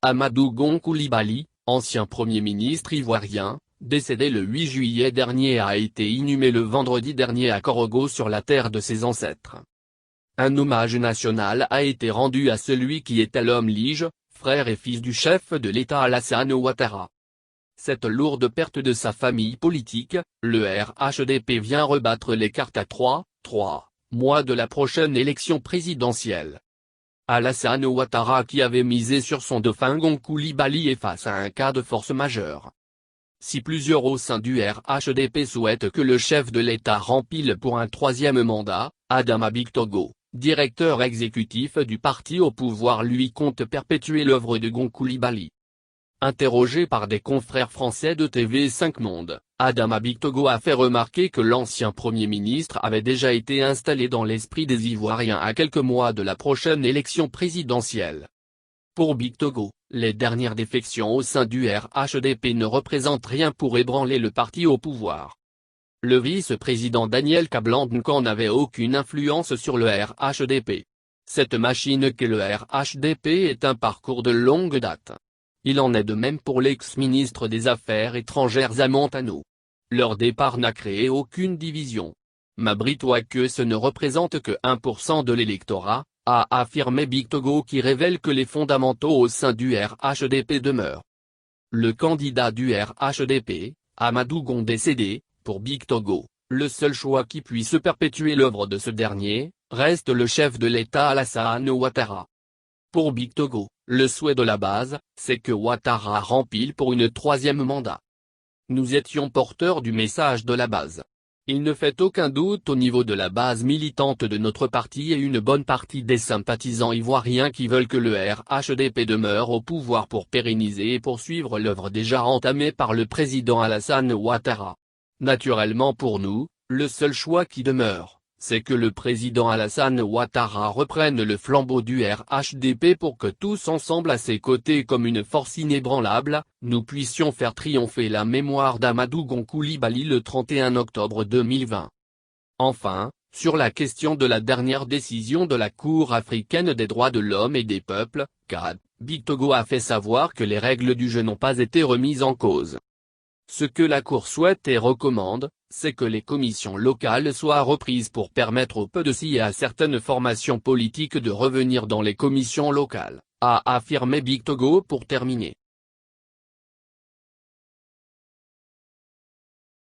Amadou Gon Coulibaly, ancien Premier ministre ivoirien, décédé le 8 juillet dernier, a été inhumé le vendredi dernier à Korogo sur la terre de ses ancêtres. Un hommage national a été rendu à celui qui était l'homme lige, frère et fils du chef de l'État Alassane Ouattara. Cette lourde perte de sa famille politique, le RHDP vient rebattre les cartes à 3 mois de la prochaine élection présidentielle. Alassane Ouattara, qui avait misé sur son dauphin Gon Coulibaly, est face à un cas de force majeure. Si plusieurs au sein du RHDP souhaitent que le chef de l'État rempile pour un troisième mandat, Adama Bictogo, directeur exécutif du parti au pouvoir, lui, compte perpétuer l'œuvre de Gon Coulibaly. Interrogé par des confrères français de TV5 Monde, Adama Bictogo a fait remarquer que l'ancien Premier ministre avait déjà été installé dans l'esprit des Ivoiriens à quelques mois de la prochaine élection présidentielle. Pour Bictogo, les dernières défections au sein du RHDP ne représentent rien pour ébranler le parti au pouvoir. Le vice-président Daniel Kablan-Nkan n'avait aucune influence sur le RHDP. Cette machine qu'est le RHDP est un parcours de longue date. Il en est de même pour l'ex-ministre des Affaires étrangères Amantano. Leur départ n'a créé aucune division. M'abrite-toi que ce ne représente que 1% de l'électorat, a affirmé Bictogo, qui révèle que les fondamentaux au sein du RHDP demeurent. Le candidat du RHDP, Amadou Gon, décédé, pour Bictogo, le seul choix qui puisse perpétuer l'œuvre de ce dernier, reste le chef de l'État Alassane Ouattara. Pour Bictogo, le souhait de la base, c'est que Ouattara rempile pour une troisième mandat. Nous étions porteurs du message de la base. Il ne fait aucun doute au niveau de la base militante de notre parti et une bonne partie des sympathisants ivoiriens qui veulent que le RHDP demeure au pouvoir pour pérenniser et poursuivre l'œuvre déjà entamée par le président Alassane Ouattara. Naturellement, pour nous, le seul choix qui demeure, c'est que le président Alassane Ouattara reprenne le flambeau du RHDP pour que tous ensemble, à ses côtés comme une force inébranlable, nous puissions faire triompher la mémoire d'Amadou Gon Coulibaly le 31 octobre 2020. Enfin, sur la question de la dernière décision de la Cour africaine des droits de l'homme et des peuples, CAD, Bictogo a fait savoir que les règles du jeu n'ont pas été remises en cause. Ce que la Cour souhaite et recommande, c'est que les commissions locales soient reprises pour permettre aux PDC et à certaines formations politiques de revenir dans les commissions locales, a affirmé Bictogo pour terminer.